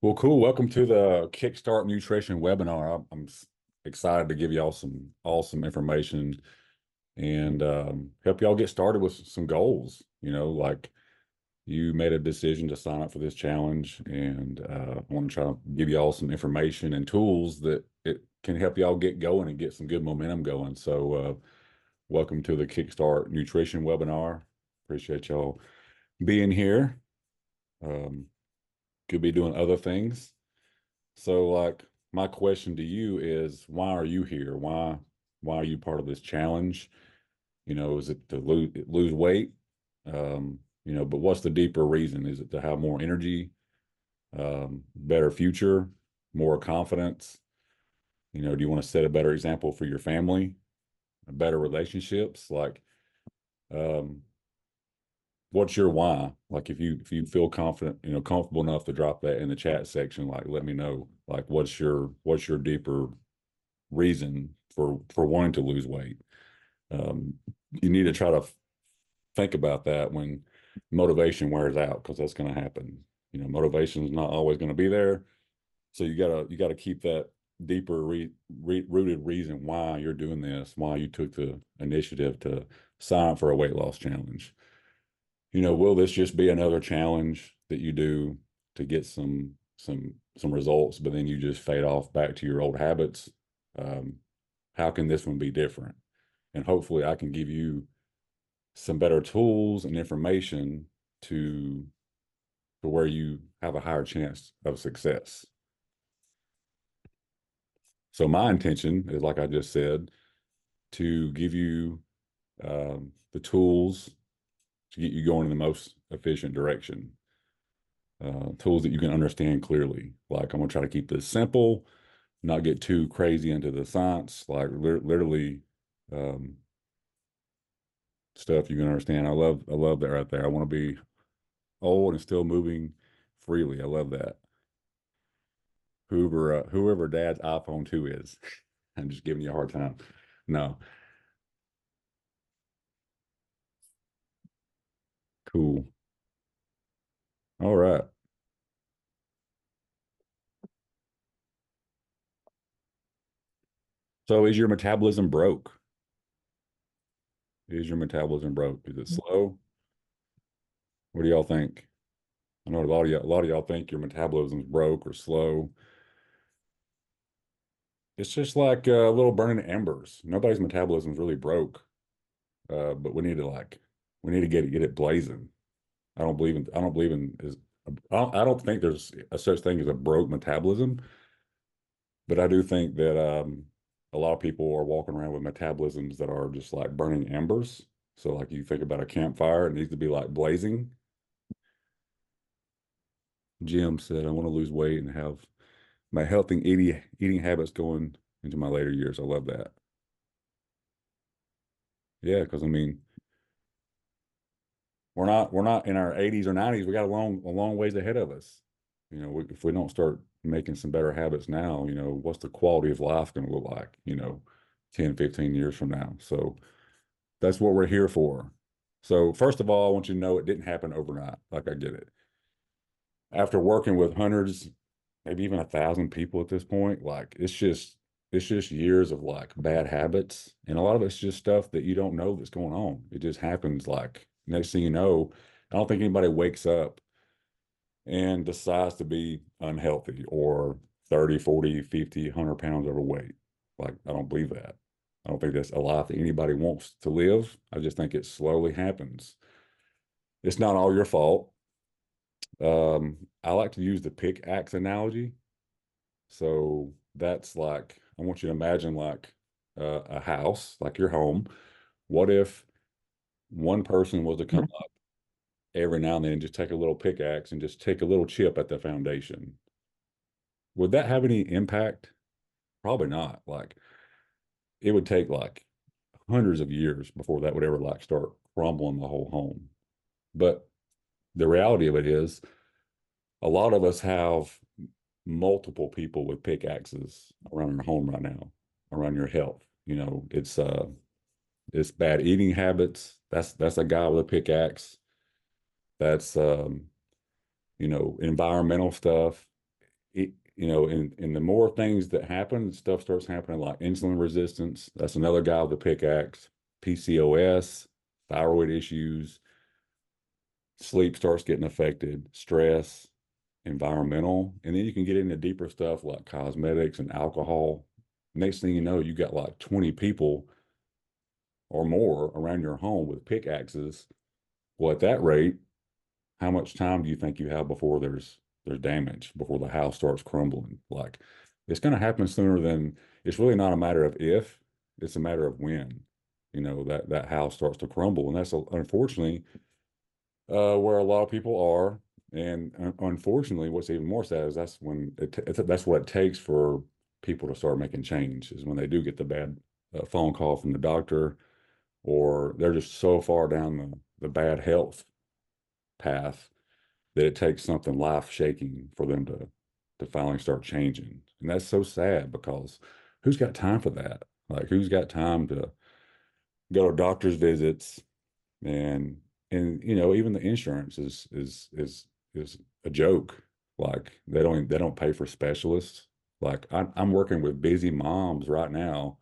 Well, cool. Welcome to the Kickstart Nutrition webinar. I'm excited to give y'all some awesome information and help y'all get started with some goals. Like you made a decision to sign up for this challenge, and I want to try to give y'all some information and tools that it can help y'all get going and get some good momentum going. So, welcome to the Kickstart Nutrition webinar. Appreciate y'all being here. Um, could be doing other things. So, like, my question to you is, why are you here? Why are you part of this challenge? Is it to lose weight? But what's the deeper reason? Is it to have more energy, better future, more confidence? Do you want to set a better example for your family, better relationships? Like, um, what's your why? Like, if you feel confident, comfortable enough to drop that in the chat section, like, let me know. Like, what's your deeper reason for wanting to lose weight. You need to try to think about that when motivation wears out, because that's going to happen. Motivation is not always going to be there, so you gotta keep that deeper rooted reason why you're doing this, why you took the initiative to sign up for a weight loss challenge. Will this just be another challenge that you do to get some results, but then you just fade off back to your old habits? Um, how can this one be different? And hopefully I can give you some better tools and information to where you have a higher chance of success. So my intention is, like I just said, to give you the tools to get you going in the most efficient direction. Tools that you can understand clearly. Like, I'm gonna try to keep this simple, not get too crazy into the science. Like, literally, um, stuff you can understand. I love that right there. I want to be old and still moving freely. I love that. Whoever dad's iPhone 2 is. I'm just giving you a hard time. No. Cool. All right. So is your metabolism broke? Is your metabolism broke? Is it slow? What do y'all think? I know a lot of y'all think your metabolism's broke or slow. It's just like little burning embers. Nobody's metabolism's really broke, but we need to get it blazing. I don't believe in is I don't think there's a such thing as a broke metabolism, but I do think that a lot of people are walking around with metabolisms that are just like burning embers. So, like, you think about a campfire, it needs to be like blazing. Jim said, "I want to lose weight and have my healthy eating habits going into my later years." I love that. Yeah, because I mean, we're not in our 80s or 90s. We got a long ways ahead of us. If we don't start making some better habits now, what's the quality of life going to look like, 10, 15 years from now? So that's what we're here for. So first of all, I want you to know it didn't happen overnight. Like, I get it. After working with hundreds, maybe even 1,000 people at this point, like, it's just years of like bad habits. And a lot of it's just stuff that you don't know that's going on. It just happens, like, next thing you know, I don't think anybody wakes up and decides to be unhealthy or 30, 40, 50, 100 pounds overweight. Like, I don't believe that. I don't think that's a life that anybody wants to live. I just think it slowly happens. It's not all your fault. I like to use the pickaxe analogy. So that's like, I want you to imagine like a house, like your home. What if one person was to come up every now and then and just take a little pickaxe and just take a little chip at the foundation? Would that have any impact? Probably not. Like, it would take like hundreds of years before that would ever like start crumbling the whole home. But the reality of it is, a lot of us have multiple people with pickaxes around our home right now, around your health. It's bad eating habits. That's a guy with a pickaxe. That's environmental stuff. you know, and the more things that happen, stuff starts happening like insulin resistance. That's another guy with the pickaxe, PCOS, thyroid issues, sleep starts getting affected, stress, environmental, and then you can get into deeper stuff like cosmetics and alcohol. Next thing you know, you got like 20 people or more around your home with pickaxes. Well, at that rate, how much time do you think you have before there's damage, before the house starts crumbling? Like it's going to happen sooner than it's really not a matter of if, it's a matter of when, you know, that house starts to crumble. And that's unfortunately where a lot of people are. And unfortunately, what's even more sad is that's when that's what it takes for people to start making change is when they do get the bad phone call from the doctor, or they're just so far down the bad health path that it takes something life shaking for them to finally start changing. And that's so sad because who's got time for that? Like who's got time to go to doctor's visits and you know, even the insurance is a joke. Like they don't pay for specialists. Like I'm working with busy moms right now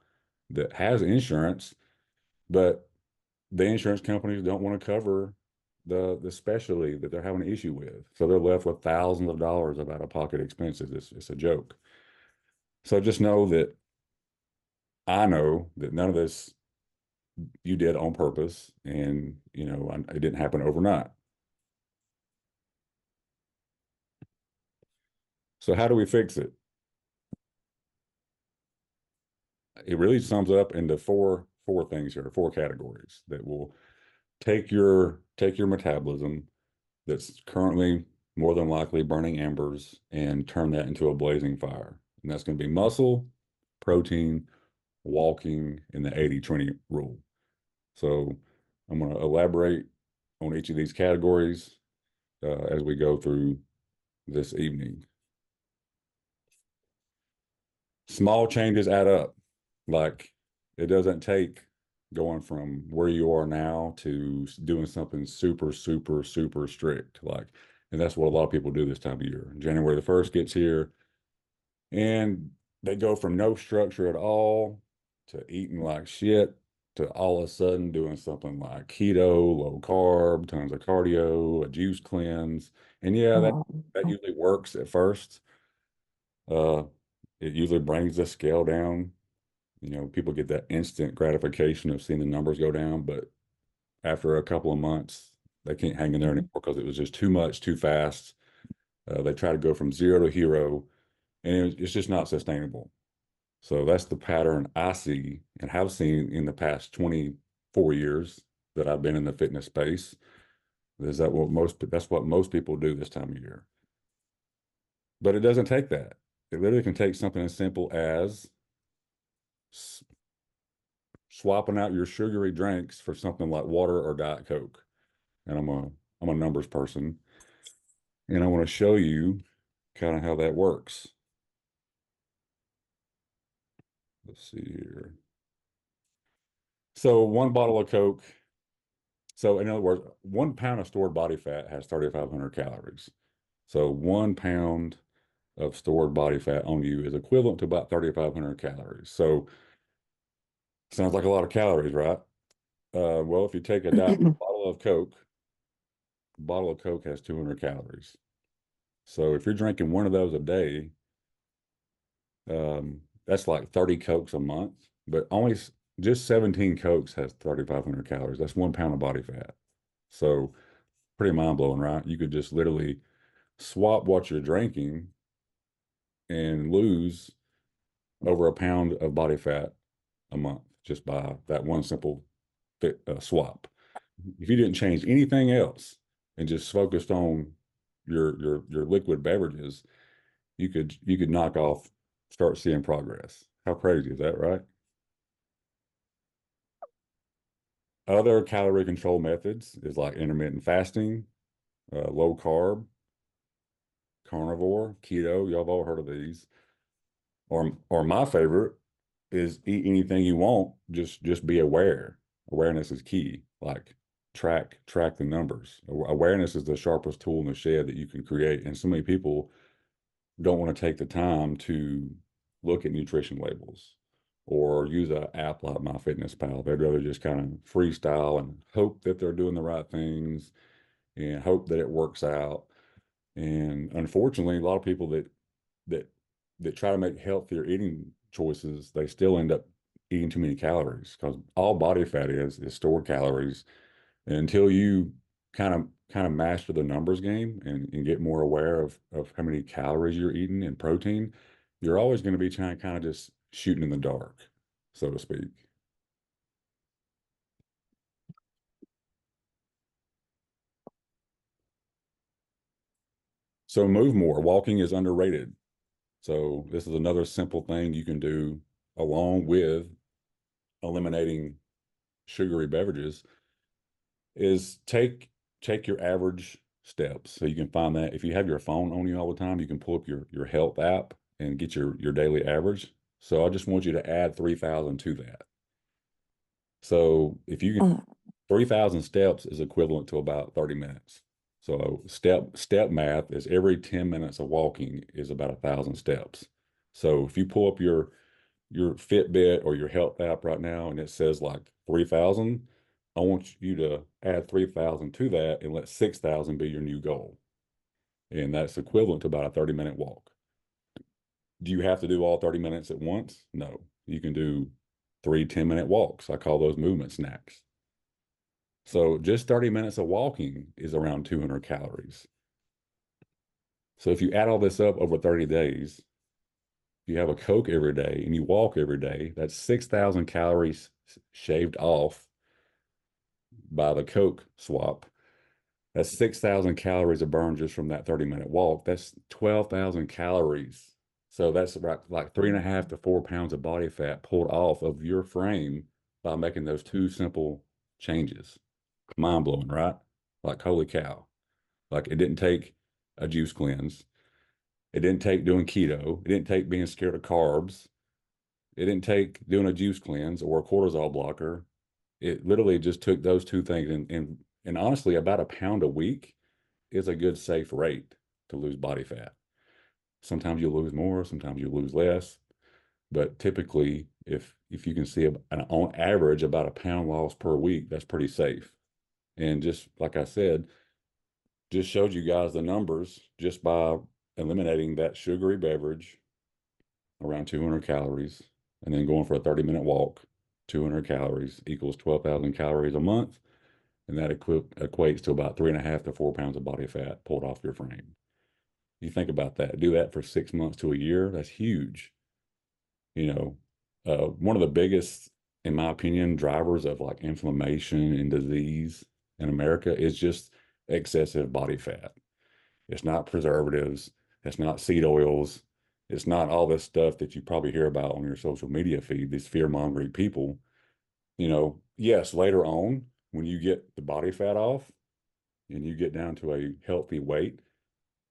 that has insurance, but the insurance companies don't want to cover the specialty that they're having an issue with. So they're left with thousands of dollars of out-of-pocket expenses. It's a joke. So just know that I know that none of this you did on purpose, and you know it didn't happen overnight. So how do we fix it? It really sums up into four things here, four categories that will take your metabolism that's currently more than likely burning embers and turn that into a blazing fire. And that's going to be muscle, protein, walking, and the 80-20 rule. So I'm going to elaborate on each of these categories as we go through this evening. Small changes add up. Like it doesn't take going from where you are now to doing something super, super, super strict. Like, and that's what a lot of people do this time of year. January the 1st gets here and they go from no structure at all to eating like shit to all of a sudden doing something like keto, low carb, tons of cardio, a juice cleanse. And yeah, that usually works at first. Uh, it usually brings the scale down. You know, people get that instant gratification of seeing the numbers go down, but after a couple of months, they can't hang in there anymore because it was just too much, too fast. They try to go from zero to hero, and it's just not sustainable. So that's the pattern I see and have seen in the past 24 years that I've been in the fitness space. That's what most people do this time of year. But it doesn't take that. It literally can take something as simple as swapping out your sugary drinks for something like water or Diet Coke. And I'm a numbers person, and I want to show you kind of how that works. Let's see here. So one bottle of Coke. So in other words, 1 pound of stored body fat has 3,500 calories. So 1 pound of stored body fat on you is equivalent to about 3,500 calories. So sounds like a lot of calories, right? Well, if you take a bottle of Coke has 200 calories. So if you're drinking one of those a day, that's like 30 Cokes a month, but only just 17 Cokes has 3,500 calories. That's 1 pound of body fat. So pretty mind blowing, right? You could just literally swap what you're drinking and lose over a pound of body fat a month just by that one simple swap. If you didn't change anything else and just focused on your liquid beverages, you could start seeing progress. How crazy is that, right? Other calorie control methods is like intermittent fasting, low carb, carnivore, keto. Y'all have all heard of these. Or my favorite is eat anything you want. Just be aware. Awareness is key. Like track the numbers. Awareness is the sharpest tool in the shed that you can create. And so many people don't want to take the time to look at nutrition labels or use an app like MyFitnessPal. They'd rather just kind of freestyle and hope that they're doing the right things and hope that it works out. And unfortunately, a lot of people that that try to make healthier eating choices, they still end up eating too many calories because all body fat is stored calories. And until you kind of master the numbers game and get more aware of how many calories you're eating and protein, you're always going to be trying kind of just shooting in the dark, so to speak. So move more. Walking is underrated. So this is another simple thing you can do along with eliminating sugary beverages is take your average steps. So you can find that if you have your phone on you all the time, you can pull up your health app and get your daily average. So I just want you to add 3,000 to that. So if you can, 3,000 steps is equivalent to about 30 minutes. So step math is every 10 minutes of walking is about 1,000 steps. So if you pull up your Fitbit or your health app right now and it says like 3,000, I want you to add 3,000 to that and let 6,000 be your new goal. And that's equivalent to about a 30-minute walk. Do you have to do all 30 minutes at once? No. You can do 3 10-minute walks. I call those movement snacks. So just 30 minutes of walking is around 200 calories. So if you add all this up over 30 days, you have a Coke every day and you walk every day, that's 6,000 calories shaved off by the Coke swap. That's 6,000 calories of burn just from that 30-minute walk. That's 12,000 calories. So that's about like 3.5 to 4 pounds of body fat pulled off of your frame by making those two simple changes. Mind blowing, right? Like, holy cow. Like, it didn't take a juice cleanse. It didn't take doing keto. It didn't take being scared of carbs. It didn't take doing a juice cleanse or a cortisol blocker. It literally just took those two things and honestly, about a pound a week is a good safe rate to lose body fat. Sometimes you lose more, sometimes you lose less, but typically, if you can see on average about a pound loss per week, that's pretty safe. And just like I said, just showed you guys the numbers just by eliminating that sugary beverage around 200 calories and then going for a 30-minute walk. 200 calories equals 12,000 calories a month. And that equates to about 3.5 to 4 pounds of body fat pulled off your frame. You think about that, do that for 6 months to a year, that's huge. You know, one of the biggest, in my opinion, drivers of like inflammation and disease in America is just excessive body fat. It's not preservatives, it's not seed oils, it's not all this stuff that you probably hear about on your social media feed, these fear-mongering people. Yes, later on, when you get the body fat off and you get down to a healthy weight,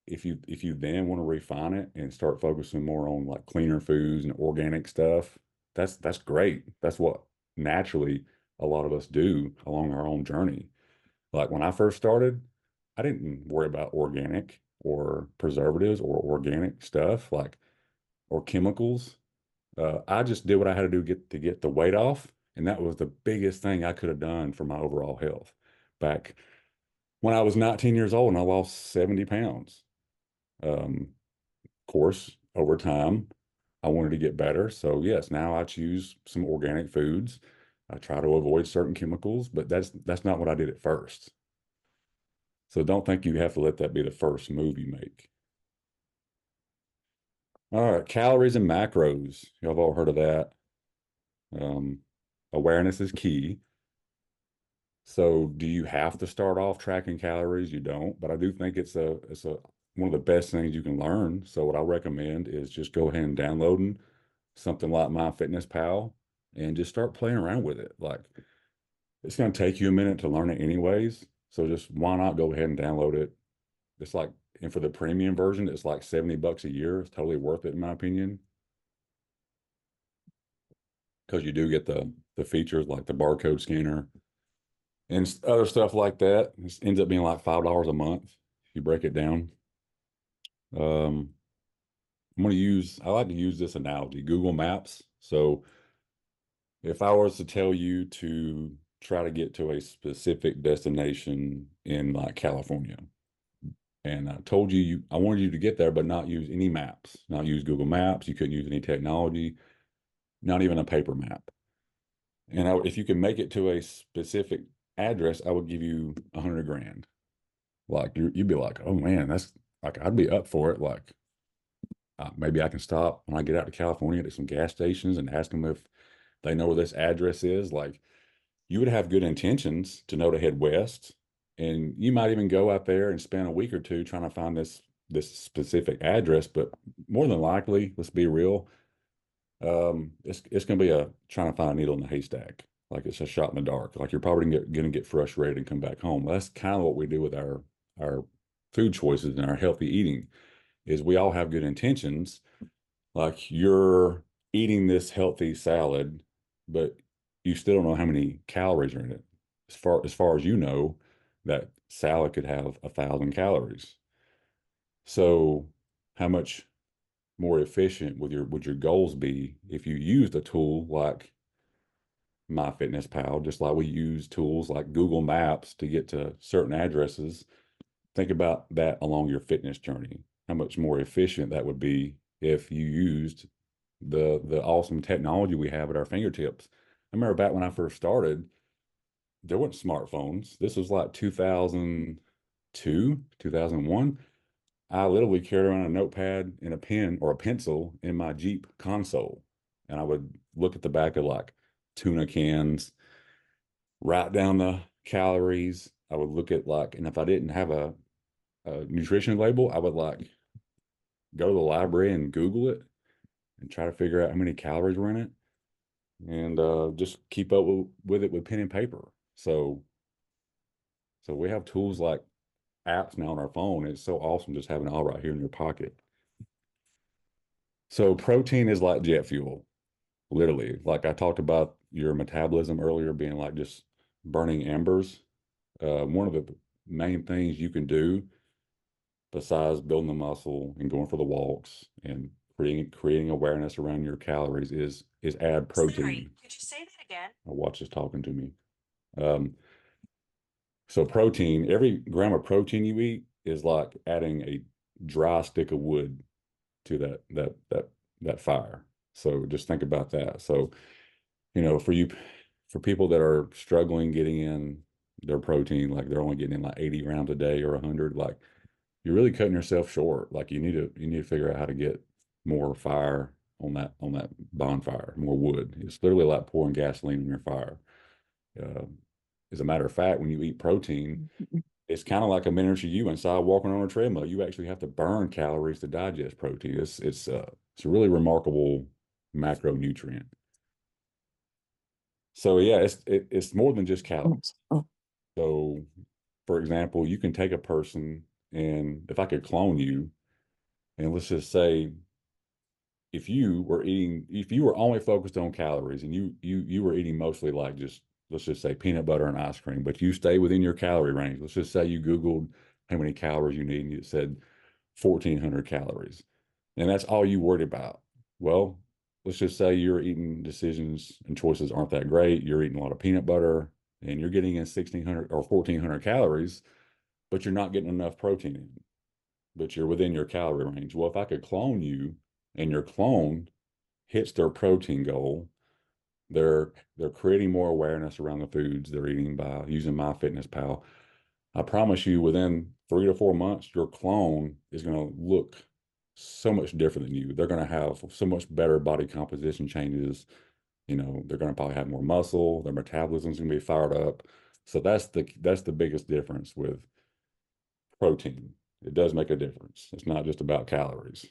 if you then want to refine it and start focusing more on like cleaner foods and organic stuff, that's great. That's what naturally a lot of us do along our own journey. Like when I first started, I didn't worry about organic or preservatives or organic stuff like or chemicals. I just did what I had to do to get the weight off, and that was the biggest thing I could have done for my overall health. Back when I was 19 years old and I lost 70 pounds. Of course, over time, I wanted to get better. So yes, now I choose some organic foods. I try to avoid certain chemicals, but that's not what I did at first. So don't think you have to let that be the first move you make. All right, calories and macros. Y'all have all heard of that. Um, Awareness is key. So do you have to start off tracking calories? You don't, but I do think it's a one of the best things you can learn. So what I recommend is just go ahead and downloading something like MyFitnessPal and just start playing around with it. Like it's going to take you a minute to learn it anyways. So just why not go ahead and download it? It's like, and for the premium version, it's like $70 a year. It's totally worth it in my opinion. Because you do get the features like the barcode scanner and other stuff like that. It ends up being like $5 a month if you break it down. Um, I like to use this analogy, Google Maps. So if I was to tell you to try to get to a specific destination in like California, and I told you, I wanted you to get there, but not use any maps, not use Google Maps. You couldn't use any technology, not even a paper map. And if you could make it to a specific address, I would give you 100 grand. Like you'd be like, oh man, that's like I'd be up for it. Like maybe I can stop when I get out to California at some gas stations and ask them if they know where this address is. Like you would have good intentions to know to head west, and you might even go out there and spend a week or two trying to find this specific address. But more than likely, let's be real, it's going to be a trying to find a needle in the haystack. Like it's a shot in the dark. Like you're probably going to get frustrated and come back home. That's kind of what we do with our food choices and our healthy eating. Is we all have good intentions. Like you're eating this healthy salad, but you still don't know how many calories are in it. As far as you know, that salad could have 1,000 calories. So how much more efficient would your goals be if you used a tool like MyFitnessPal, just like we use tools like Google Maps to get to certain addresses? Think about that along your fitness journey. How much more efficient that would be if you used the awesome technology we have at our fingertips. I remember back when I first started, there weren't smartphones. This was like 2002, 2001. I literally carried around a notepad and a pen or a pencil in my Jeep console. And I would look at the back of like tuna cans, write down the calories. I would look at like, and if I didn't have a nutrition label, I would like go to the library and Google it and try to figure out how many calories were in it, and just keep up with it with pen and paper. So we have tools like apps now on our phone. It's so awesome just having it all right here in your pocket. So protein is like jet fuel, literally. Like I talked about your metabolism earlier being like just burning embers. One of the main things you can do besides building the muscle and going for the walks and creating awareness around your calories is add protein. Sorry, could you say that again? My watch is talking to me. Um, so protein, every gram of protein you eat is like adding a dry stick of wood to that fire. So just think about that. So, for people that are struggling getting in their protein, like they're only getting in like 80 grams a day or 100, like you're really cutting yourself short. Like you need to figure out how to get more fire on that bonfire, more wood. It's literally like pouring gasoline on your fire. Uh, as a matter of fact, when you eat protein, it's kind of like a miniature you inside walking on a treadmill. You actually have to burn calories to digest protein. It's a really remarkable macronutrient. So yeah, it's more than just calories. So, for example, you can take a person, and if I could clone you, and let's just say if you were only focused on calories and you were eating mostly like just let's just say peanut butter and ice cream, but you stay within your calorie range. Let's just say you Googled how many calories you need and it said 1,400 calories, and that's all you worried about. Well, let's just say your eating decisions and choices aren't that great. You're eating a lot of peanut butter and you're getting in 1,600 or 1,400 calories, but you're not getting enough protein in, but you're within your calorie range. Well, if I could clone you and your clone hits their protein goal, they're creating more awareness around the foods they're eating by using MyFitnessPal. I promise you, within 3 to 4 months, your clone is going to look so much different than you. They're going to have so much better body composition changes. They're going to probably have more muscle. Their metabolism's going to be fired up. So that's the biggest difference with protein. It does make a difference. It's not just about calories.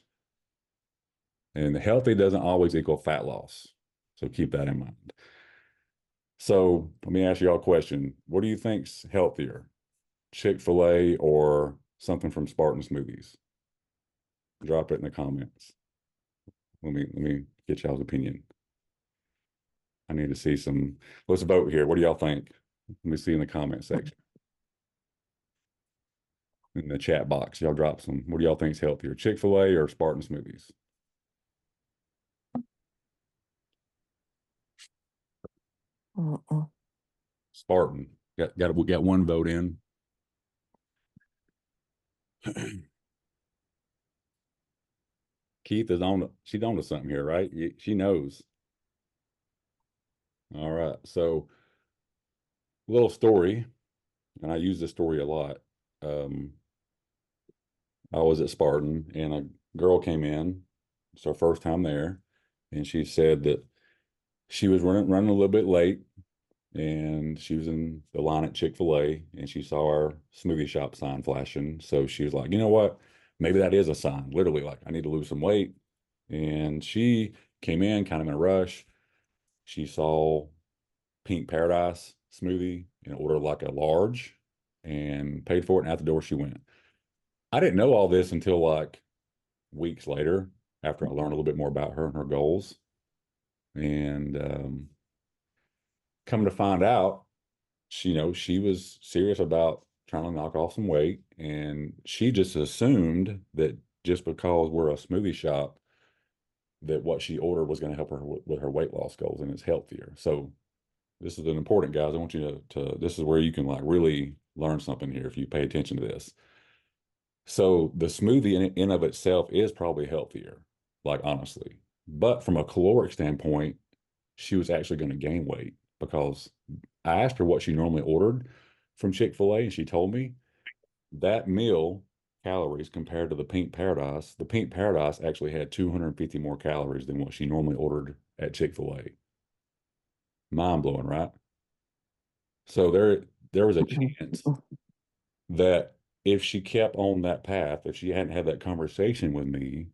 And healthy doesn't always equal fat loss. So keep that in mind. So let me ask you all a question. What do you think's healthier, Chick-fil-A or something from Spartan Smoothies? Drop it in the comments. Let me get y'all's opinion. I need to see some. Let's vote here. What do y'all think? Let me see in the comment section. In the chat box, y'all drop some. What do y'all think's healthier, Chick-fil-A or Spartan Smoothies? Mm-mm. Spartan. We got one vote in. Keith is she's on to something here, right? She knows. All right. So, little story, and I use this story a lot. Um, I was at Spartan and a girl came in. It's her first time there. And she said that she was running a little bit late and she was in the line at Chick-fil-A and she saw our smoothie shop sign flashing. So she was like, you know what? Maybe that is a sign, literally, like I need to lose some weight. And she came in kind of in a rush. She saw Pink Paradise smoothie and ordered like a large and paid for it. And out the door she went. I didn't know all this until like weeks later after I learned a little bit more about her and her goals. And come to find out, she was serious about trying to knock off some weight. And she just assumed that just because we're a smoothie shop, that what she ordered was going to help her with her weight loss goals and it's healthier. So this is an important, guys. I want you this is where you can like really learn something here if you pay attention to this. So the smoothie in of itself is probably healthier, like honestly. But from a caloric standpoint, she was actually going to gain weight because I asked her what she normally ordered from Chick-fil-A, and she told me that meal calories compared to the Pink Paradise actually had 250 more calories than what she normally ordered at Chick-fil-A. Mind blowing, right? So there was a chance that if she kept on that path, if she hadn't had that conversation with me,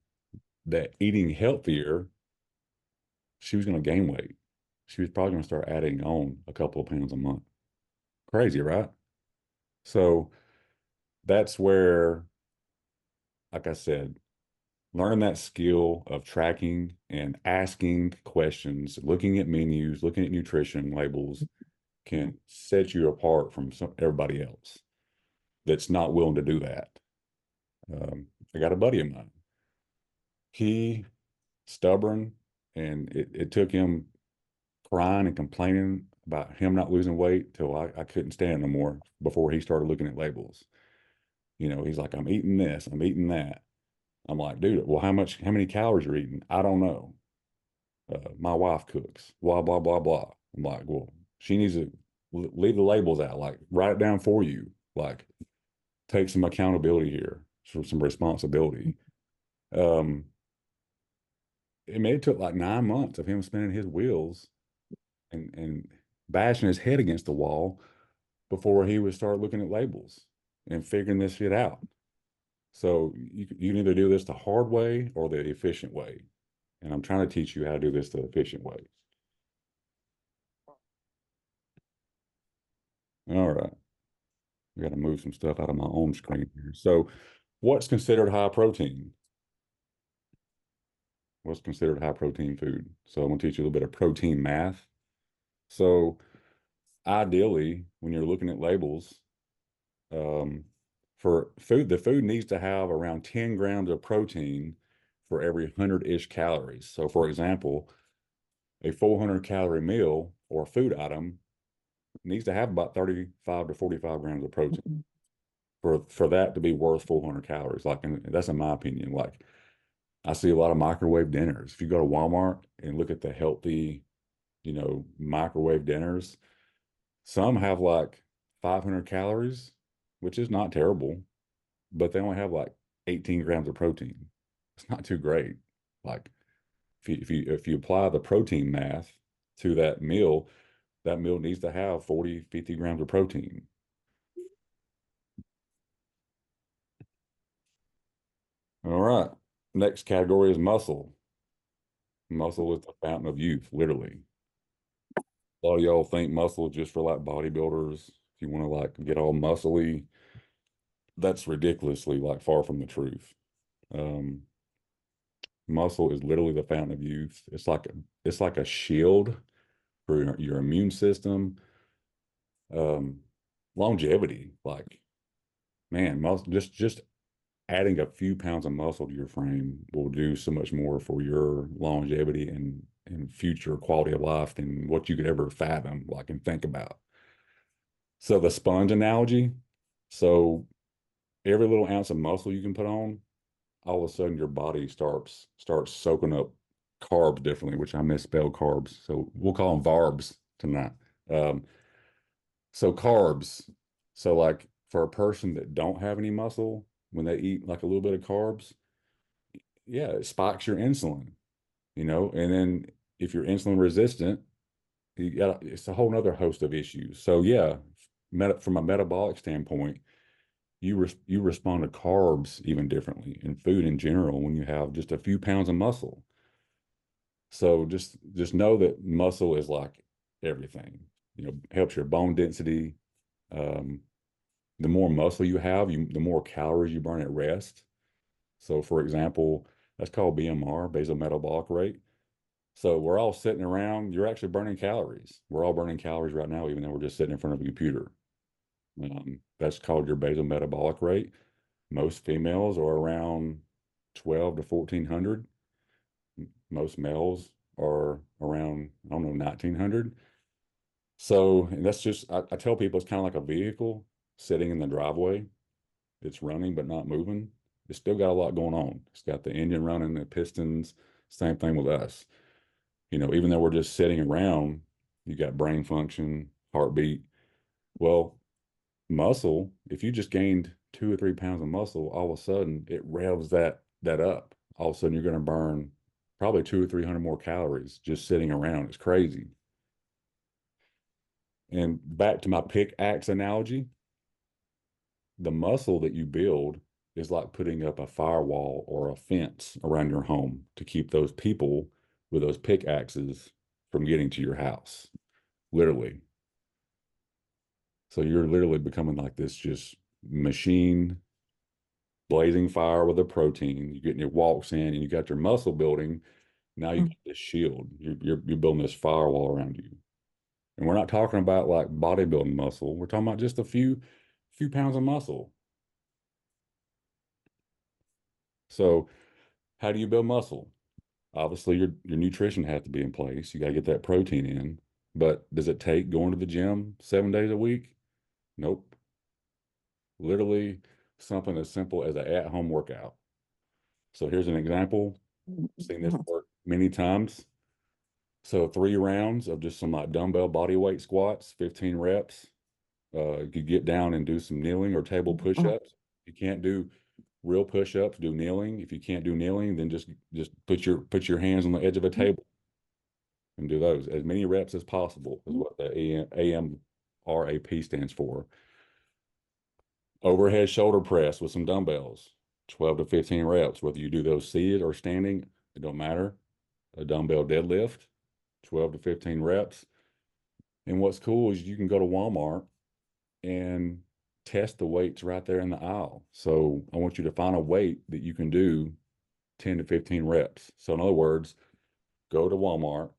that eating healthier, she was going to gain weight. She was probably going to start adding on a couple of pounds a month. Crazy, right? So that's where, like I said, learning that skill of tracking and asking questions, looking at menus, looking at nutrition labels can set you apart from everybody else that's not willing to do that. I got a buddy of mine. He stubborn, and it took him crying and complaining about him not losing weight till I couldn't stand no more before he started looking at labels. He's like, I'm eating this, I'm eating that. I'm like, dude, well, how many calories you're eating? I don't know. My wife cooks, blah, blah, blah, blah. I'm like, well, she needs to leave the labels out, like write it down for you, like take some accountability here, some responsibility. Um, it took like 9 months of him spinning his wheels and bashing his head against the wall before he would start looking at labels and figuring this shit out. So you can either do this the hard way or the efficient way. And I'm trying to teach you how to do this the efficient way. All right. I got to move some stuff out of my own screen here. So what's considered high protein? What's considered high protein food? So I'm going to teach you a little bit of protein math. So ideally, when you're looking at labels, um, for food, the food needs to have around 10 grams of protein for every 100-ish calories. So for example, a 400 calorie meal or food item needs to have about 35 to 45 grams of protein for that to be worth 400 calories. Like, and that's in my opinion. Like, I see a lot of microwave dinners. If you go to Walmart and look at the healthy, microwave dinners, some have like 500 calories, which is not terrible, but they only have like 18 grams of protein. It's not too great. Like, if you apply the protein math to that meal needs to have 40, 50 grams of protein. All right. Next category is muscle. Muscle is the fountain of youth, literally. A lot of y'all think muscle is just for like bodybuilders. If you want to like get all muscly, that's ridiculously like far from the truth. Um, Muscle is literally the fountain of youth. It's like a shield for your immune system. Um, Longevity, like man, muscle just adding a few pounds of muscle to your frame will do so much more for your longevity and future quality of life than what you could ever fathom, like, and think about. So the sponge analogy, so every little ounce of muscle you can put on, all of a sudden your body starts soaking up carbs differently, which I misspelled carbs. So we'll call them VARBs tonight. Um, so carbs. So like for a person that don't have any muscle, when they eat like a little bit of carbs, yeah, it spikes your insulin, and then if you're insulin resistant, it's a whole nother host of issues. So yeah, from a metabolic standpoint, you respond to carbs even differently and food in general when you have just a few pounds of muscle. So just know that muscle is like everything. Helps your bone density. Um, the more muscle you have, the more calories you burn at rest. So for example, that's called BMR, basal metabolic rate. So we're all sitting around, you're actually burning calories. We're all burning calories right now, even though we're just sitting in front of a computer. That's called your basal metabolic rate. Most females are around 12 to 1400. Most males are around, I don't know, 1900. So, and that's just, I tell people it's kind of like a vehicle sitting in the driveway. It's running but not moving. It's still got a lot going on. It's got the engine running, the pistons, same thing with us. Even though we're just sitting around, you got brain function, heartbeat. Well, muscle, if you just gained 2 or 3 pounds of muscle, all of a sudden it revs that up. All of a sudden you're going to burn probably 200 or 300 more calories just sitting around. It's crazy. And back to my pickaxe analogy, the muscle that you build is like putting up a firewall or a fence around your home to keep those people with those pickaxes from getting to your house, literally. So you're literally becoming like this just machine blazing fire with a protein. You're getting your walks in and you got your muscle building. Now you got this shield. You're building this firewall around you. And we're not talking about like bodybuilding muscle. We're talking about just a few pounds of muscle. So how do you build muscle? Obviously, your nutrition has to be in place. You got to get that protein in. But does it take going to the gym 7 days a week? Nope. Literally something as simple as an at-home workout. So here's an example. I've seen this work many times. So 3 rounds of just some like dumbbell body weight squats, 15 reps. You could get down and do some kneeling or table push-ups. You can't do real push-ups, do kneeling. If you can't do kneeling, then just put your hands on the edge of a table and do those. As many reps as possible is what the AMRAP stands for. Overhead shoulder press with some dumbbells, 12 to 15 reps. Whether you do those seated or standing, it don't matter. A dumbbell deadlift, 12 to 15 reps. And what's cool is you can go to Walmart and test the weights right there in the aisle. So I want you to find a weight that you can do 10 to 15 reps. So in other words, go to Walmart,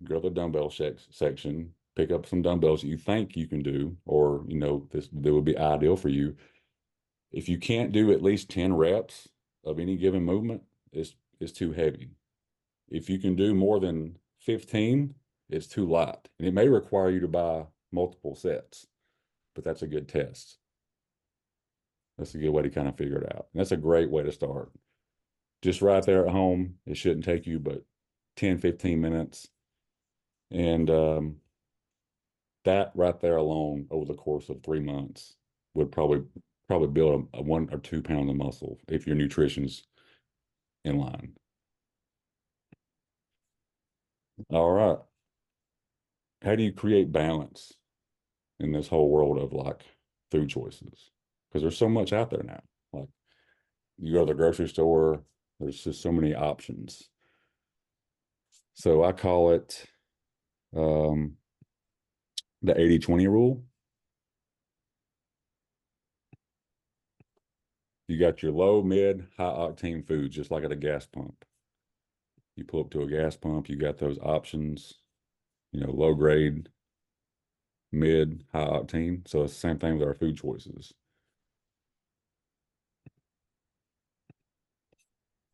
go to the dumbbell section, pick up some dumbbells that you think you can do, or this would be ideal for you. If you can't do at least 10 reps of any given movement, it's too heavy. If you can do more than 15, it's too light. And it may require you to buy multiple sets, but that's a good test. That's a good way to kind of figure it out. And that's a great way to start. Just right there at home. It shouldn't take you but 10, 15 minutes. And that right there alone over the course of 3 months would probably build a 1 or 2 pounds of muscle if your nutrition's in line. All right. How do you create balance in this whole world of like food choices? Because there's so much out there now. Like you go to the grocery store, there's just so many options. So I call it um, the 80-20 rule. You got your low, mid, high octane foods, just like at a gas pump. You pull up to a gas pump, you got those options, low grade, mid, high octane. So it's the same thing with our food choices.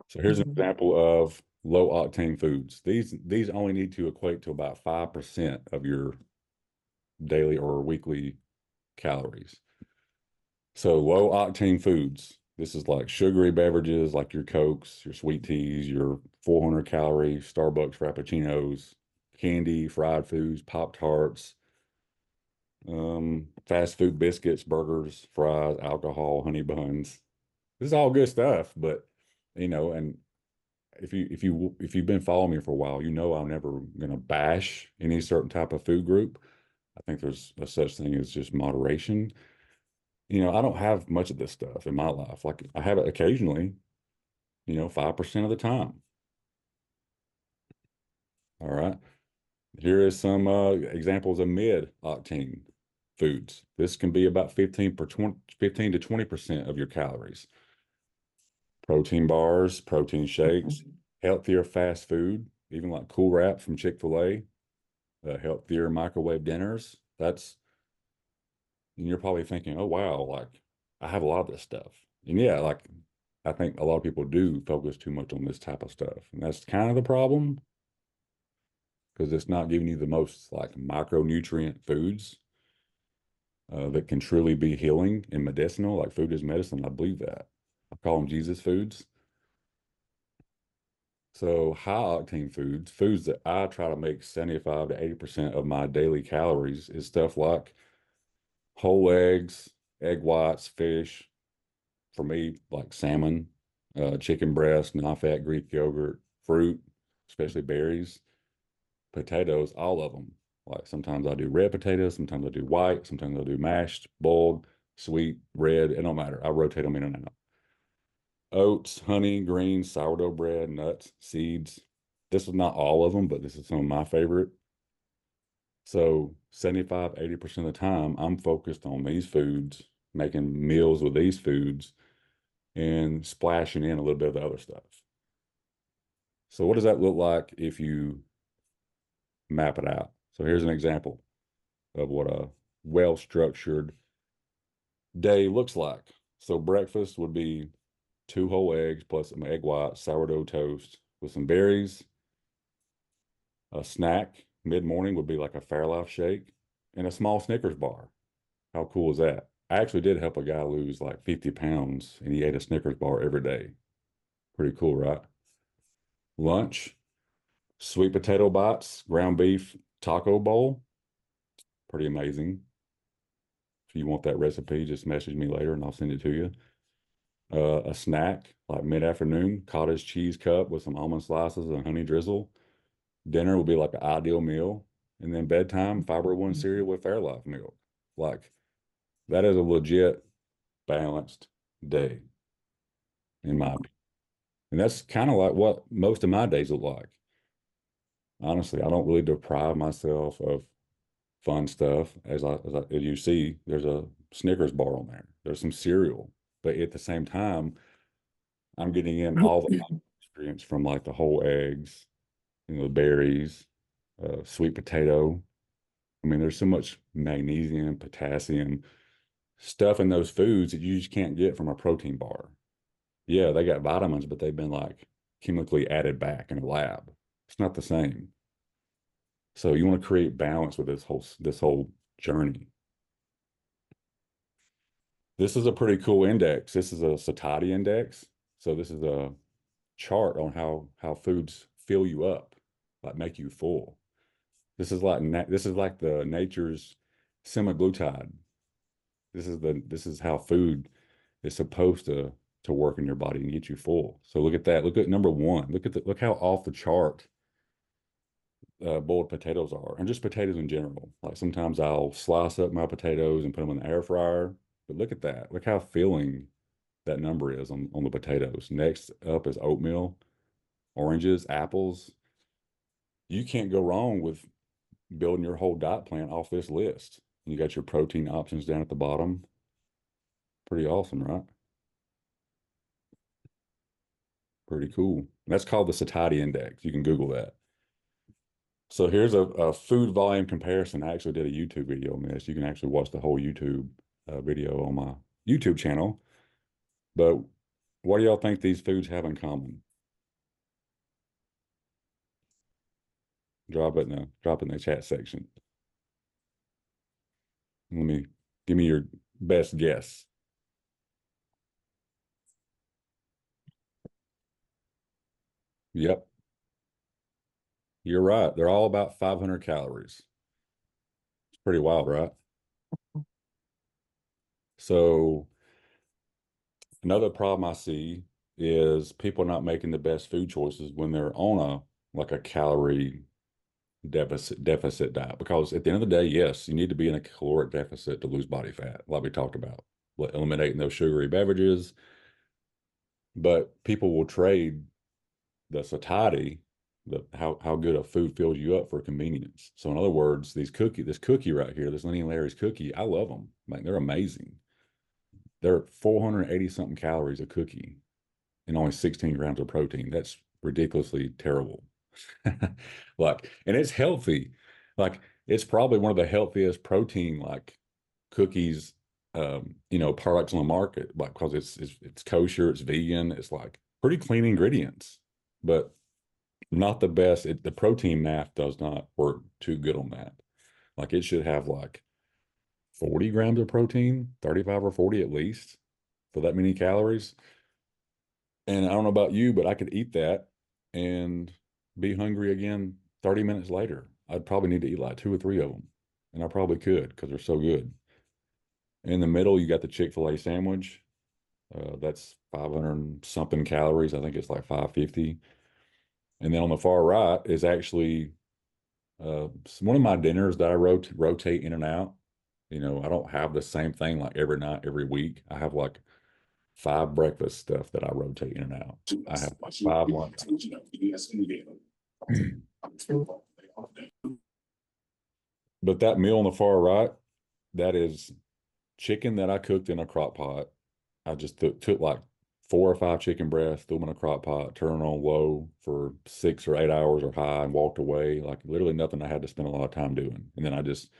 So here's an example of low octane foods. These only need to equate to about 5% of your daily or weekly calories. So low octane foods. This is like sugary beverages like your Cokes, your sweet teas, your 400 calorie Starbucks Frappuccinos, candy, fried foods, Pop-Tarts, fast food biscuits, burgers, fries, alcohol, honey buns. This is all good stuff, but and if you've been following me for a while, I'm never gonna bash any certain type of food group. I think there's a such thing as just moderation. I don't have much of this stuff in my life. Like I have it occasionally, 5% of the time. All right. Here is some examples of mid-octane foods. This can be about 15 to 20% of your calories. Protein bars, protein shakes, healthier fast food, even like Cool Wrap from Chick-fil-A, healthier microwave dinners. And you're probably thinking, oh, wow, like I have a lot of this stuff. And yeah, like I think a lot of people do focus too much on this type of stuff. And that's kind of the problem because it's not giving you the most like micronutrient foods that can truly be healing and medicinal. Like food is medicine. I believe that. I call them Jesus foods. So high octane foods that I try to make 75 to 80% of my daily calories is stuff like whole eggs, egg whites, fish, for me, like salmon, chicken breast, non-fat Greek yogurt, fruit, especially berries, potatoes, all of them. Like sometimes I do red potatoes, sometimes I do white, sometimes I do mashed, boiled, sweet, red. It don't matter. I rotate them in and out. Oats, honey, greens, sourdough bread, nuts, seeds. This is not all of them, but this is some of my favorite. So 75, 80% of the time, I'm focused on these foods, making meals with these foods and splashing in a little bit of the other stuff. So what does that look like if you map it out? So here's an example of what a well-structured day looks like. So breakfast would be 2 whole eggs plus some egg whites, sourdough toast with some berries. A snack mid-morning would be like a Fairlife shake and a small Snickers bar. How cool is that? I actually did help a guy lose like 50 pounds and he ate a Snickers bar every day. Pretty cool, right? Lunch, sweet potato bites, ground beef taco bowl. Pretty amazing. If you want that recipe, just message me later and I'll send it to you. A snack like mid-afternoon, cottage cheese cup with some almond slices and honey drizzle. Dinner would be like an ideal meal. And then bedtime, Fiber One cereal with Fairlife milk. Like that is a legit balanced day, in my opinion. And that's kind of like what most of my days look like. Honestly, I don't really deprive myself of fun stuff. As you see, there's a Snickers bar on there. There's some cereal, but at the same time, I'm getting in all the nutrients from like the whole eggs, the berries, sweet potato. I mean, there's so much magnesium, potassium, stuff in those foods that you just can't get from a protein bar. Yeah, they got vitamins, but they've been like chemically added back in a lab. It's not the same. So you want to create balance with this whole journey. This is a pretty cool index. This is a satiety index. So this is a chart on how foods fill you up, like make you full. This is like the nature's semaglutide. This is how food is supposed to work in your body and get you full. So look at that. Look at number one. Look how off the chart boiled potatoes are, and just potatoes in general. Like sometimes I'll slice up my potatoes and put them in the air fryer. But look at that. Look how filling that number is on the potatoes. Next up is oatmeal, oranges, apples. You can't go wrong with building your whole diet plan off this list. You got your protein options down at the bottom. Pretty awesome, right? Pretty cool. And that's called the satiety index. You can Google that. So here's a food volume comparison. I actually did a YouTube video on this. You can actually watch the whole YouTube video on my YouTube channel. But what do y'all think these foods have in common? Drop it in the chat section. Give me your best guess. Yep, you're right. They're all about 500 calories. It's pretty wild, right? So another problem I see is people not making the best food choices when they're on a calorie deficit diet. Because at the end of the day, yes, you need to be in a caloric deficit to lose body fat, like we talked about, eliminating those sugary beverages. But people will trade the satiety, how good a food fills you up for convenience. So in other words, this cookie right here, this Lenny and Larry's cookie, I love them. Like they're amazing. They're 480 something calories a cookie and only 16 grams of protein. That's ridiculously terrible. Like, and it's healthy. Like, it's probably one of the healthiest protein like cookies, products on the market, like because it's kosher, it's vegan, it's like pretty clean ingredients, but not the best. The protein math does not work too good on that. Like, it should have like 40 grams of protein, 35 or 40 at least for that many calories. And I don't know about you, but I could eat that and be hungry again 30 minutes later. I'd probably need to eat like two or three of them. And I probably could because they're so good. In the middle, you got the Chick-fil-A sandwich. That's 500 something calories. I think it's like 550. And then on the far right is actually one of my dinners that I rotate in and out. I don't have the same thing like every night, every week. I have like 5 breakfast stuff that I rotate in and out. I have like 5 lunch. But that meal on the far right, that is chicken that I cooked in a crock pot. I just took like 4 or 5 chicken breasts, threw them in a crock pot, turned on low for 6 or 8 hours or high, and walked away. Like literally nothing I had to spend a lot of time doing. And then I just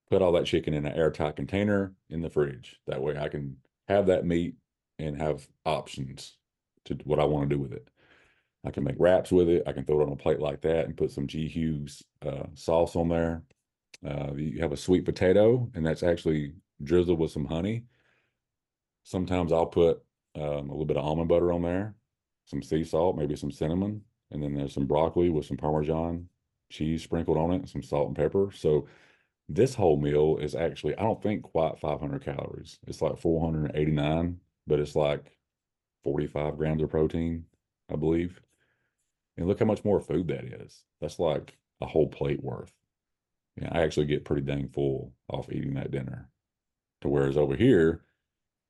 put all that chicken in an airtight container in the fridge. That way I can have that meat and have options to what I want to do with it. I can make wraps with it. I can throw it on a plate like that and put some G. Hughes sauce on there. You have a sweet potato, and that's actually drizzled with some honey. Sometimes I'll put a little bit of almond butter on there, some sea salt, maybe some cinnamon, and then there's some broccoli with some Parmesan cheese sprinkled on it, some salt and pepper. So this whole meal is actually, I don't think quite 500 calories. It's like 489, but it's like 45 grams of protein, I believe. And look how much more food that is. That's like a whole plate worth. Yeah, I actually get pretty dang full off eating that dinner. To whereas over here,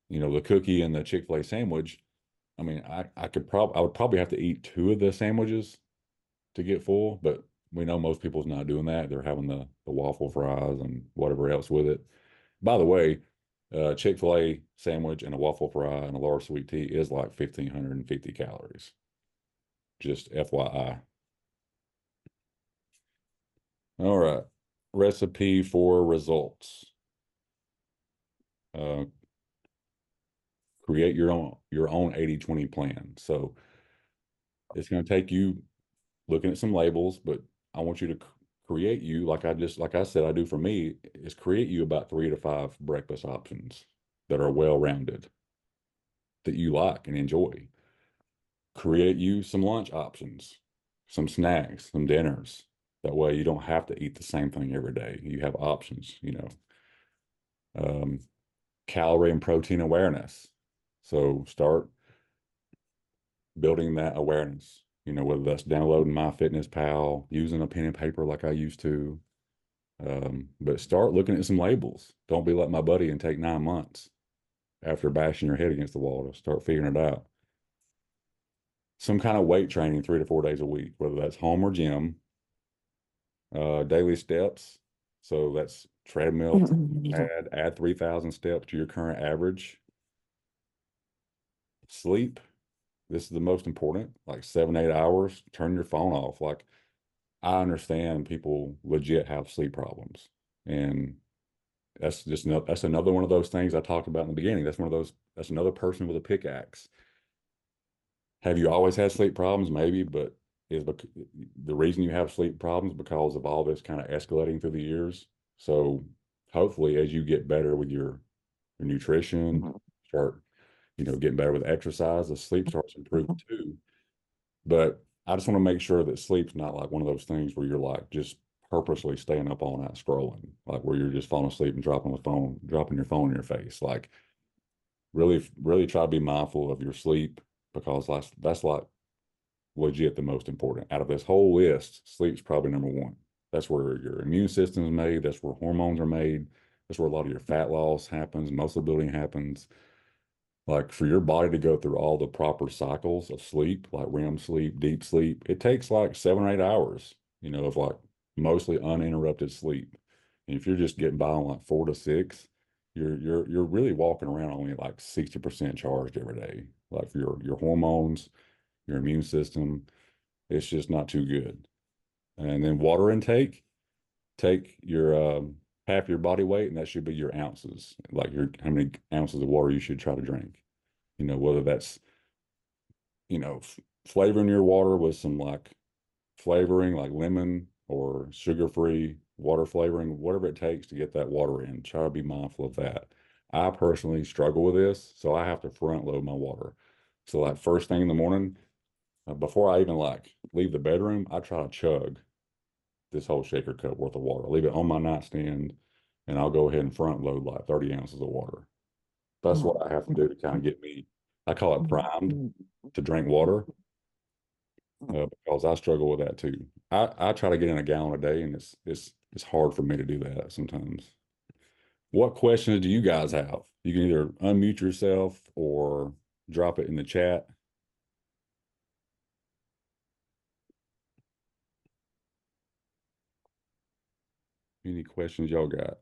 the cookie and the Chick-fil-A sandwich, I mean, I would probably have to eat 2 of the sandwiches to get full, but we know most people's not doing that. They're having the waffle fries and whatever else with it. By the way, Chick-fil-A sandwich and a waffle fry and a large sweet tea is like 1,550 calories. Just FYI. All right. Recipe for results. Uh, create your own 80/20 plan. So it's going to take you looking at some labels, but I want you to create you like I said I do for me is create you about 3 to 5 breakfast options that are well-rounded that you like and enjoy. Create you some lunch options, some snacks, some dinners. That way you don't have to eat the same thing every day. You have options. Um, Calorie and protein awareness. So start building that awareness, whether that's downloading MyFitnessPal, using a pen and paper like I used to. But start looking at some labels. Don't be like my buddy and take 9 months after bashing your head against the wall to start figuring it out. Some kind of weight training 3 to 4 days a week, whether that's home or gym. Daily steps. So that's treadmill, add 3,000 steps to your current average. Sleep. This is the most important, like 7, 8 hours. Turn your phone off. Like, I understand people legit have sleep problems. And that's another one of those things I talked about in the beginning. That's another person with a pickaxe. Have you always had sleep problems? Maybe, but is because the reason you have sleep problems because of all this kind of escalating through the years. So hopefully as you get better with your nutrition, start, getting better with exercise, the sleep starts to improve too. But I just want to make sure that sleep's not like one of those things where you're like just purposely staying up all night scrolling, like where you're just falling asleep and dropping your phone in your face. Like really, really try to be mindful of your sleep because that's like legit the most important. Out of this whole list, sleep's probably number one. That's where your immune system is made. That's where hormones are made. That's where a lot of your fat loss happens, muscle building happens. Like for your body to go through all the proper cycles of sleep, like REM sleep, deep sleep, it takes like 7 or 8 hours, of like mostly uninterrupted sleep. And if you're just getting by on like 4 to 6, you're really walking around only like 60% charged every day. Like for your hormones, your immune system, it's just not too good. And then water intake, take your half your body weight, and that should be your ounces, like your how many ounces of water you should try to drink. Whether that's flavoring your water with some like flavoring like lemon or sugar-free water flavoring, whatever it takes to get that water in. Try to be mindful of that. I personally struggle with this, so I have to front load my water. So like first thing in the morning, before I even like leave the bedroom, I try to chug this whole shaker cup worth of water. Leave it on my nightstand, and I'll go ahead and front load like 30 ounces of water. That's what I have to do to kind of get me, I call it primed to drink water, because I struggle with that too. I try to get in a gallon a day, and it's hard for me to do that sometimes. What questions do you guys have? You can either unmute yourself or drop it in the chat. Any questions y'all got?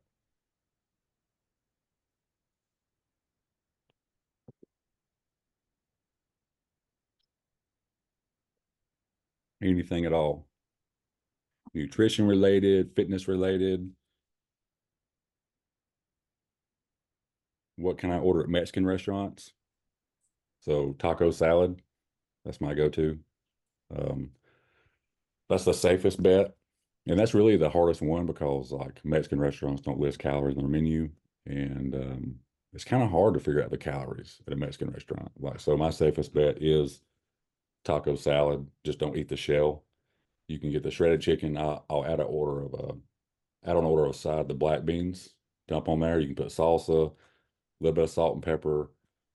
Anything at all? Nutrition related, fitness related? What can I order at Mexican restaurants? So taco salad, that's my go-to. Um, that's the safest bet. And that's really the hardest one because like Mexican restaurants don't list calories on their menu. And it's kind of hard to figure out the calories at a Mexican restaurant. Like, so my safest bet is taco salad. Just don't eat the shell. You can get the shredded chicken. I'll add an order of side the black beans, dump on there. You can put salsa, a little bit of salt and pepper,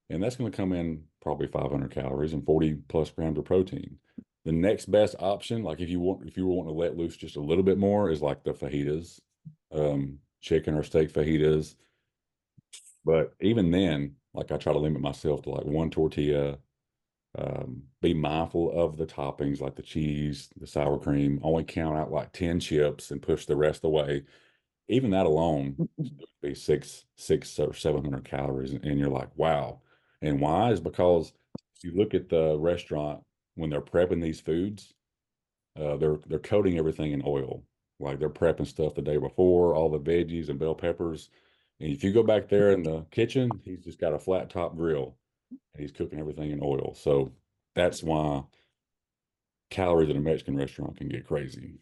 and that's going to come in probably 500 calories and 40 plus grams of protein. The next best option, like if you were wanting to let loose just a little bit more, is like the fajitas, chicken or steak fajitas. But even then, like I try to limit myself to like one tortilla. Be mindful of the toppings like the cheese, the sour cream. Only count out like 10 chips and push the rest away. Even that alone would be six or 700 calories, and you're like, wow. And why is because if you look at the restaurant when they're prepping these foods, they're coating everything in oil. Like they're prepping stuff the day before, all the veggies and bell peppers. And if you go back there in the kitchen, he's just got a flat top grill and he's cooking everything in oil. So that's why calories at a Mexican restaurant can get crazy.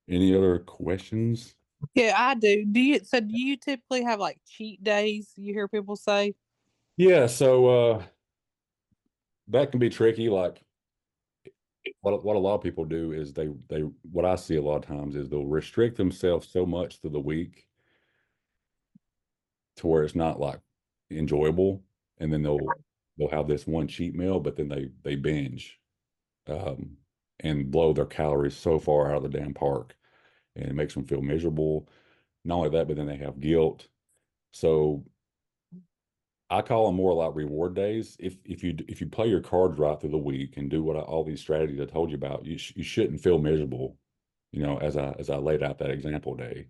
Any other questions? Yeah, I do. Do you typically have like cheat days? You hear people say? Yeah, so that can be tricky. Like what a lot of people do is they what I see a lot of times is they'll restrict themselves so much through the week to where it's not like enjoyable, and then they'll have this one cheat meal, but then they binge um, and blow their calories so far out of the damn park, and it makes them feel miserable. Not only that, but then they have guilt. So I call them more like reward days. If you play your cards right through the week and do all these strategies I told you about, you shouldn't feel miserable. As I laid out that example day,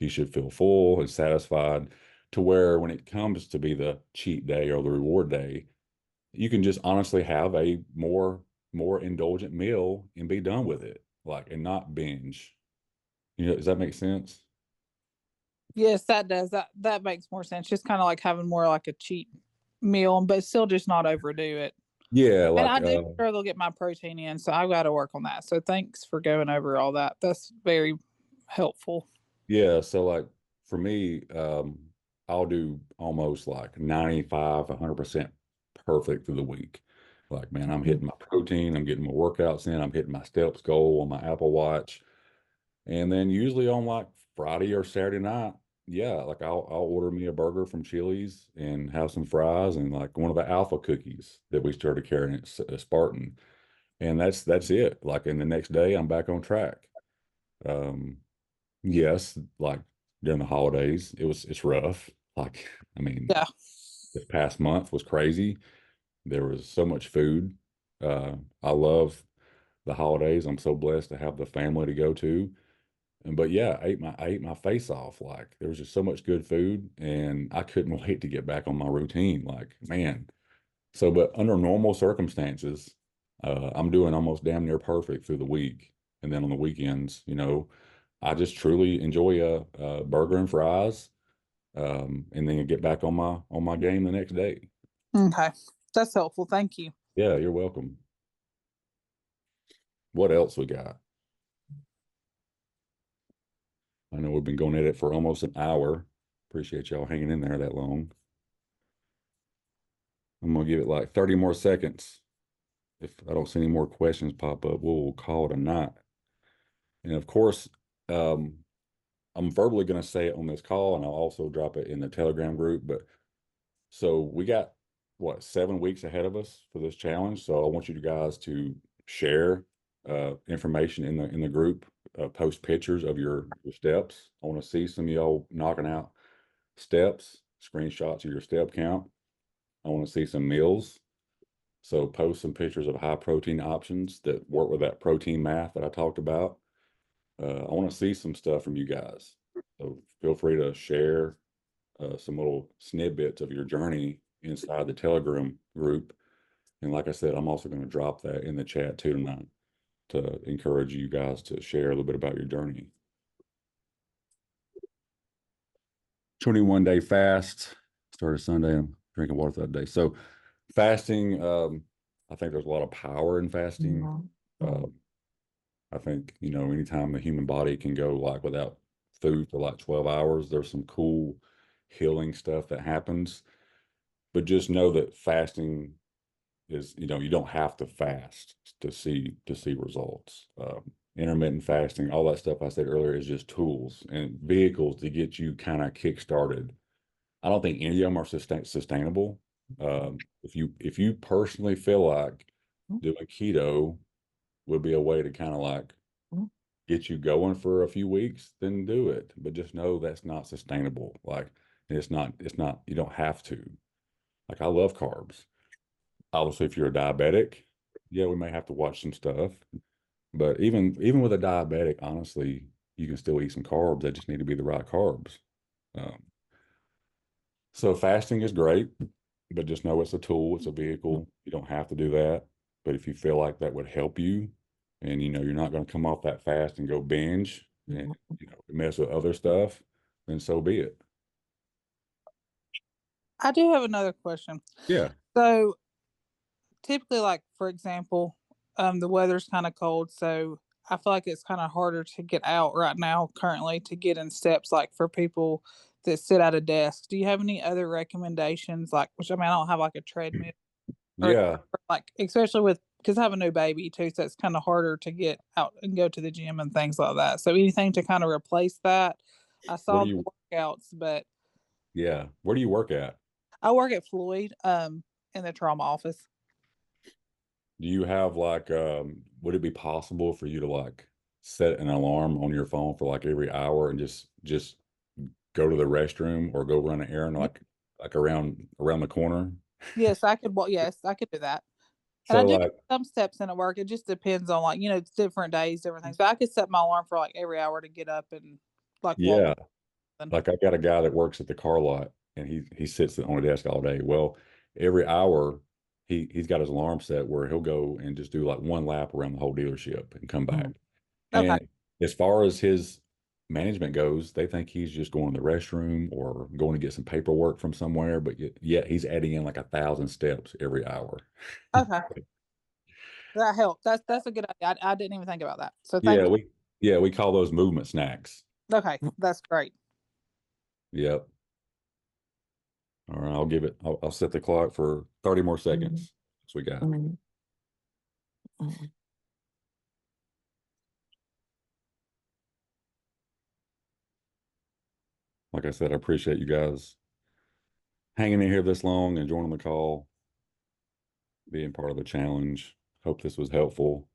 you should feel full and satisfied to where when it comes to be the cheat day or the reward day, you can just honestly have a more indulgent meal and be done with it, like and not binge. Does that make sense? Yes, that does. That makes more sense. Just kind of like having more like a cheat meal, but still just not overdo it. Yeah, And like I do struggle to get my protein in, so I've got to work on that. So thanks for going over all that. That's very helpful. yeah, so like for me, I'll do almost like 95, 100% perfect through the week. Like, man, I'm Mm. hitting my protein, I'm getting my workouts in, I'm hitting my steps goal on my Apple Watch. And then usually on like Friday or Saturday night, yeah, like I'll order me a burger from Chili's and have some fries and like one of the Alpha cookies that we started carrying at Spartan. And that's it. Like, in the next day, I'm back on track. Um, yes, like during the holidays, it's rough. Like, I mean, Yeah. this past month was crazy. There was so much food. I love the holidays. I'm so blessed to have the family to go to. And but yeah, I ate my face off. Like, there was just so much good food, and I couldn't wait to get back on my routine. Like, man. So, but under normal circumstances, I'm doing almost damn near perfect through the week, and then on the weekends, I just truly enjoy a burger and fries, and then get back on my game the next day. Okay. That's helpful. Thank you. Yeah, you're welcome. What else we got? I know we've been going at it for almost an hour. Appreciate y'all hanging in there that long. I'm gonna give it like 30 more seconds. If I don't see any more questions pop up, we'll call it a night. And of course, um, I'm verbally going to say it on this call, and I'll also drop it in the Telegram group. But so we got what, 7 weeks ahead of us for this challenge. So I want you guys to share information in the group, post pictures of your steps. I want to see some of y'all knocking out steps, screenshots of your step count. I want to see some meals. So post some pictures of high protein options that work with that protein math that I talked about. I want to see some stuff from you guys. So feel free to share some little snippets of your journey inside the Telegram group. And like I said, I'm also going to drop that in the chat too tonight to encourage you guys to share a little bit about your journey. 21-day fast. Started Sunday. I'm drinking water that day. So fasting, I think there's a lot of power in fasting. I think, anytime the human body can go like without food for like 12 hours, there's some cool healing stuff that happens. But just know that fasting is, you don't have to fast to see results. Intermittent fasting, all that stuff I said earlier is just tools and vehicles to get you kind of kick started. I don't think any of them are sustainable. If you personally feel like doing keto would be a way to kind of like get you going for a few weeks, then do it. But just know that's not sustainable. Like, it's not, you don't have to. Like, I love carbs. Obviously, if you're a diabetic, yeah, we may have to watch some stuff. But even with a diabetic, honestly, you can still eat some carbs. They just need to be the right carbs. Um, so fasting is great, but just know it's a tool, it's a vehicle. You don't have to do that. But if you feel like that would help you, and you're not going to come off that fast and go binge and mess with other stuff, then so be it. I do have another question. Yeah. So typically, like for example, the weather's kind of cold, so I feel like it's kind of harder to get out right now currently to get in steps like for people that sit at a desk. Do you have any other recommendations? Like, which I mean, I don't have like a treadmill or Yeah. like, especially with because I have a new baby too, so it's kind of harder to get out and go to the gym and things like that. So anything to kind of replace that. I What do saw the you, workouts, but yeah. Where do you work at? I work at Floyd in the trauma office. Do you have like, would it be possible for you to like set an alarm on your phone for like every hour and just go to the restroom or go run an errand like around the corner? Yes, I could. Well, yes, I could do that. And I So do like, some steps in at work. It just depends on like different days, different things. But I could set my alarm for like every hour to get up and like walk. yeah, like I got a guy that works at the car lot and he sits on a desk all day. Well, every hour he's got his alarm set where he'll go and just do like one lap around the whole dealership and come back. Okay. And as far as his management goes, they think he's just going to the restroom or going to get some paperwork from somewhere, but yet he's adding in like 1,000 steps every hour. Okay, that helped. That's a good idea. I didn't even think about that. So Yeah, thank you. we call those movement snacks. Okay, that's great. Yep. All right, I'll set the clock for 30 more seconds. That's what we got. Like I said, I appreciate you guys hanging in here this long and joining the call, being part of the challenge. Hope this was helpful.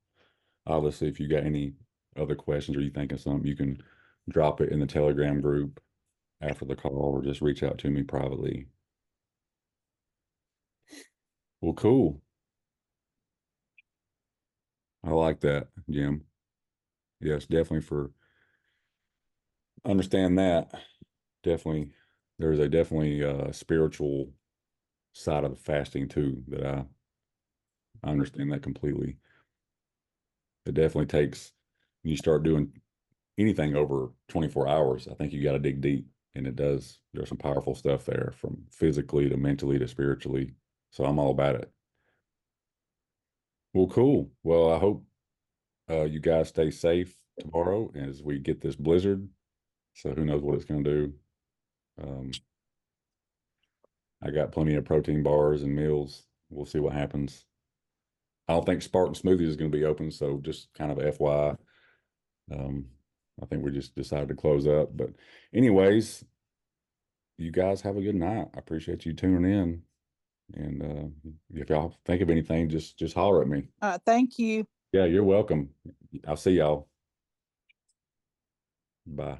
Obviously, if you got any other questions or you think of something, you can drop it in the Telegram group after the call or just reach out to me privately. Well, cool. I like that, Jim. Yes, definitely for understand that. Definitely, there's a definitely spiritual side of the fasting too that I understand that completely. It definitely takes when you start doing anything over 24 hours, I think you got to dig deep, and it does. There's some powerful stuff there from physically to mentally to spiritually. So I'm all about it. Well, cool. Well, I hope you guys stay safe tomorrow as we get this blizzard. So who knows what it's going to do. Um, I got plenty of protein bars and meals. We'll see what happens. I don't think Spartan Smoothies is going to be open, so just kind of FYI. I think we just decided to close up. But anyways, you guys have a good night. I appreciate you tuning in. And if y'all think of anything, just holler at me. Thank you. Yeah, you're welcome. I'll see y'all. Bye.